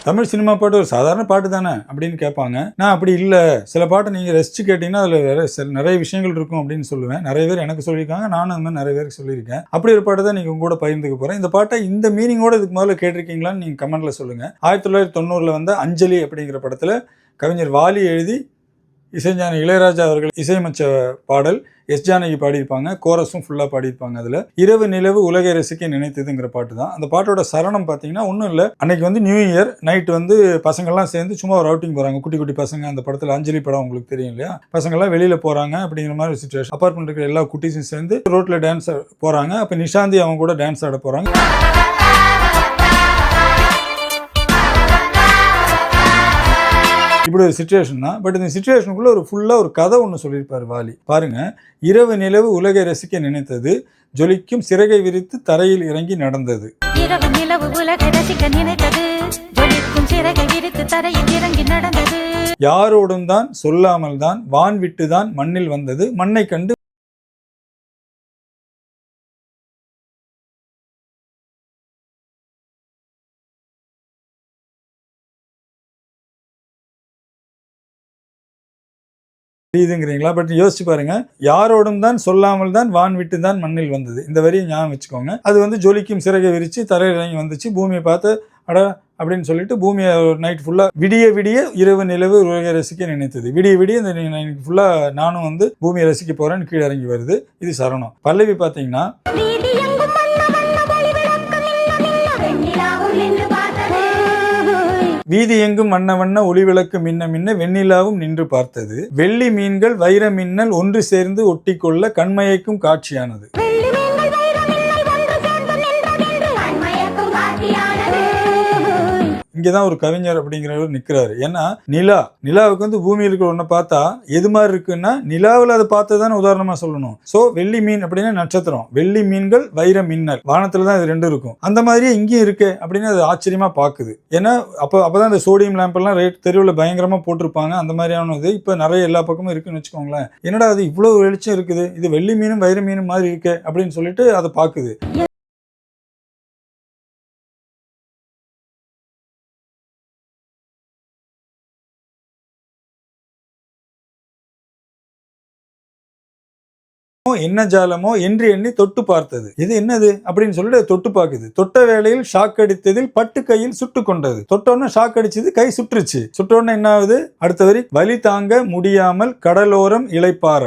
Tamil cinema பாட்டு ஒரு சாதாரண பாட்டு தானே அப்படின்னு கேட்பாங்க. நான் அப்படி இல்லை, சில பாட்டை நீங்கள் ரசித்து கேட்டிங்கன்னா அதில் நிறைய விஷயங்கள் இருக்கும் அப்படின்னு சொல்லுவேன். நிறைய பேர் எனக்கு சொல்லியிருக்காங்க, நானும் அந்த மாதிரி நிறைய பேருக்கு சொல்லியிருக்கேன். அப்படி ஒரு பாட்டு தான் நீங்கள் உங்க கூட பகிர்ந்துக்க போகிறேன். இந்த பாட்டை இந்த மீனிங்கோட இதுக்கு முதல்ல கேட்டிருக்கீங்களான்னு நீங்கள் கமெண்ட்டில் சொல்லுங்கள். 1990 வந்த அஞ்சலி அப்படிங்கிற படத்தில் கவிஞர் வாலி எழுதி இசைஞானி இளையராஜா அவர்கள் இசையமைச்ச பாடல். எஸ் ஜானகி பாடியிருப்பாங்க, கோரஸும் ஃபுல்லாக பாடியிருப்பாங்க. அதில் இரவு நிலவு உலகை ரசிக்க நினைத்ததுங்கிற பாட்டு தான். அந்த பாட்டோட சரணம் பார்த்தீங்கன்னா ஒன்றும் இல்லை, அன்னைக்கு வந்து நியூ இயர் நைட் வந்து பசங்கள்லாம் சேர்ந்து சும்மா ஒரு அவுட்டிங் போகிறாங்க. குட்டி குட்டி பசங்க, அந்த படத்தில் அஞ்சலி படம் உங்களுக்கு தெரியும் இல்லையா, பசங்கள்லாம் வெளியில் போகிறாங்க அப்படிங்கிற மாதிரி சுச்சுவேஷன். அப்பார்ட்மெண்ட் இருக்கிற எல்லா குட்டீஸும் சேர்ந்து ரோட்டில் டான்ஸ் போகிறாங்க. அப்போ நிஷாந்தி அவங்க கூட டான்ஸ் ஆட போகிறாங்க. இப்படி ஒரு சிச்சுவேஷன் தான். பட் இந்த சிச்சுவேஷனுக்குள்ள ஒரு ஃபுல்லாக ஒரு கதை ஒன்று சொல்லியிருப்பார் வாலி. பாருங்க, இரவு நிலவு உலகை ரசிக்க நினைத்தது, ஜொலிக்கும் சிறகை விரித்து தரையில் இறங்கி நடந்தது. இரவு நிலவு உலகை ரசிக்க நினைத்தது, ஜொலிக்கும் சிறகை விரித்து தரையில் இறங்கி நடந்தது. யாரோடும் தான் சொல்லாமல் தான் வான் விட்டு தான் மண்ணில் வந்தது, மண்ணை கண்டு இதுங்கிறீங்களா? பட் யோசிச்சு பாருங்க, யாரோடும் தான் சொல்லாமல் தான் வான் விட்டு தான் மண்ணில் வந்தது. இந்த வரியை ஞாபகம் வச்சுக்கோங்க. அது வந்து ஜொலிக்கும் சிறகை விரிச்சு தரையில் இறங்கி வந்துச்சு. பூமியை பார்த்து அட அப்படின்னு சொல்லிட்டு பூமியை நைட் ஃபுல்லா விடிய விடிய இரவு நிலவு உலகை ரசிக்க நினைத்தது. விடிய விடிய இந்த நைட் ஃபுல்லா நானும் வந்து பூமியை ரசிக்க போறேன்னு கீழே இறங்கி வருது. இது சரணம். பல்லவி பார்த்தீங்கன்னா, வீதி எங்கும் வண்ண வண்ண ஒளி விளக்கு மின்ன மின்ன வெண்ணிலாவும் நின்று பார்த்தது, வெள்ளி மீன்கள் வைர மின்னல் ஒன்று சேர்ந்து ஒட்டிக்கொள்ள கண்மயக்கும் காட்சியானது. இங்கதான் ஒரு கவிஞர் அப்படிங்கிறவர் நிற்கிறாரு. ஏன்னா நிலாவுக்கு வந்து பூமியில் இருக்கிற ஒன்றை பார்த்தா எது மாதிரி இருக்குன்னா, நிலாவில் அதை பார்த்ததானே உதாரணமா சொல்லணும். சோ வெள்ளி மீன் அப்படின்னா நட்சத்திரம், வெள்ளி மீன்கள் வைர மின்னல், வானத்துல தான் இது ரெண்டும் இருக்கும். அந்த மாதிரியே இங்கேயும் இருக்கு அப்படின்னு அது ஆச்சரியமா பாக்குது. ஏன்னா அப்பதான் இந்த சோடியம் லேம்ப் எல்லாம் ரேட் தெருவில் பயங்கரமா போட்டிருப்பாங்க. அந்த மாதிரியான இது இப்ப நிறைய எல்லா பக்கமும் இருக்குன்னு வச்சுக்கோங்களேன். என்னடா அது இவ்வளவு வெளிச்சம் இருக்குது, இது வெள்ளி மீனும் வைர மீனும் மாதிரி இருக்கு அப்படின்னு சொல்லிட்டு அதை பாக்குது. என்ன ஜாலமோ என்று எண்ணி தொட்டு பார்த்தது. இது என்னது அப்படின்னு சொல்லிட்டு தொட்டு பார்க்குது. தொட்ட வேளையில் ஷாக் அடித்ததில் பட்டு கையில் சுட்டு கொண்டது. தொட்டோன்னு ஷாக் அடிச்சது, கை சுற்றுச்சு. சுட்டோன்னு என்ன ஆகுது, அடுத்த வரி, வலி தாங்க முடியாமல் கடலோரம் இளைப்பாற.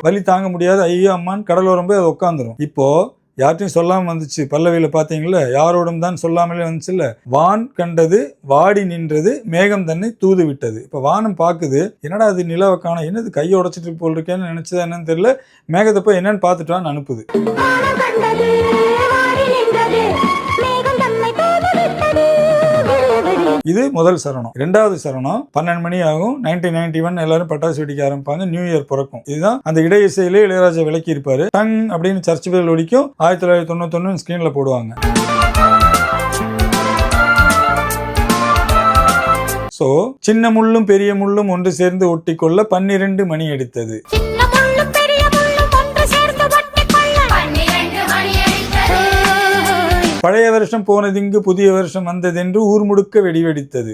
வலி தாங்க முடியாது, ஐயோ அம்மான் கடலோரம் போய் அது உட்காந்துரும். இப்போ யார்ட்டையும் சொல்லாம வந்துச்சு. பல்லவியில பாத்தீங்களா, யாரோடும் தான் சொல்லாமலே வந்துச்சுல்ல. வான் கண்டது வாடி நின்றது, மேகம் தன்னை தூது விட்டது. இப்ப வானம் பாக்குது, என்னடா அது நிலவை காணோம், என்னது கையை உடைச்சிட்டு போல் இருக்கேன்னு நினைச்சதா என்னன்னு தெரியல, மேகத்தை போய் என்னன்னு பாத்துட்டான்னு அனுப்புது. இது முதல் சரணம். இரண்டாவது சரணம் 12 மணி ஆகும், 1991 எல்லாரும் பட்டாசு வெடிக்க ஆரம்பிப்பாங்க, நியூ இயர் பிறக்கும். இதுதான் அந்த இடை இசையிலே இளையராஜா விளக்கி இருப்பாரு. டங் அப்படின்னு சர்ச் பேல் ஒடிக்கும். 1991 ஸ்கிரீன்ல போடுவாங்க. சோ சின்ன முள்ளும் பெரிய முள்ளும் ஒன்று சேர்ந்து ஒட்டிக்கொள்ள 12 மணி அடித்தது. பழைய வருஷம் போனதிங்கு புதிய வருஷம் வந்ததென்று ஊர் முழுக்க வெடி வெடித்தது.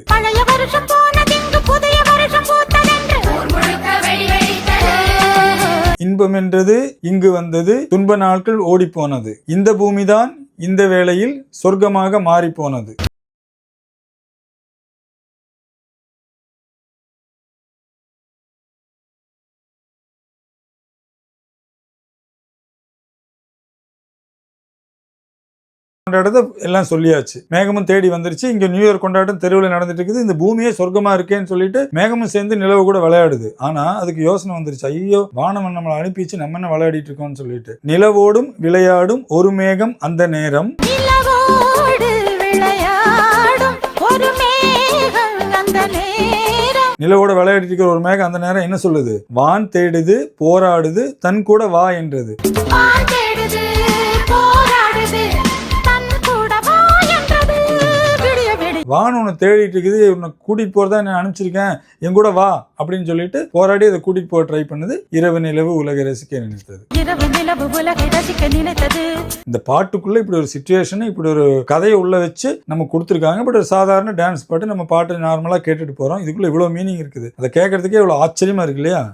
இன்பம் என்றது இங்கு வந்தது, துன்ப நாட்கள் ஓடி போனது, இந்த பூமிதான் இந்த வேளையில் சொர்க்கமாக மாறி போனது. கொண்டாட்டத்தை எல்லாம் சொல்லியாச்சு. மேகமும் தேடி வந்துருச்சு. இங்க நியூ இயர் கொண்டாட்டம் தெருவில் நடந்துட்டு இருக்குது. இந்த பூமியே சொர்க்கமா இருக்கேன்னு சொல்லிட்டு மேகமும் சேர்ந்து நிலவு கூட விளையாடுது. ஆனா அதுக்கு யோசனை வந்துருச்சு, ஐயோ வானம் நம்மளை அனுப்பிச்சு நம்ம என்ன விளையாடிட்டு இருக்கோம்னு சொல்லிட்டு. நிலவோடும் விளையாடும் ஒரு மேகம் அந்த நேரம், நிலவோட விளையாடிட்டு இருக்கிற ஒரு மேகம் அந்த நேரம் என்ன சொல்லுது, வான் தேடுது போராடுது தன் கூட வா என்றது. வான்னு உன்னை தேடிட்டு இருக்குது, உன்னை கூட்டிட்டு போறதா நான் அனுப்பிச்சிருக்கேன், என் கூட வா அப்படின்னு சொல்லிட்டு போராடி அதை கூட்டிட்டு போக ட்ரை பண்ணது இரவு நிலவு உலகை ரசிக்க நினைத்தது. இந்த பாட்டுக்குள்ள இப்படி ஒரு சிச்சுவேஷன், இப்படி ஒரு கதையை உள்ள வச்சு நம்ம கொடுத்துருக்காங்க. பட் ஒரு சாதாரண டான்ஸ் பாட்டு, நம்ம பாட்டு நார்மலா கேட்டுட்டு போறோம். இதுக்குள்ள இவ்வளவு மீனிங் இருக்குது. அதை கேட்கறதுக்கே இவ்வளவு ஆச்சரியமா இருக்கு இல்லையா?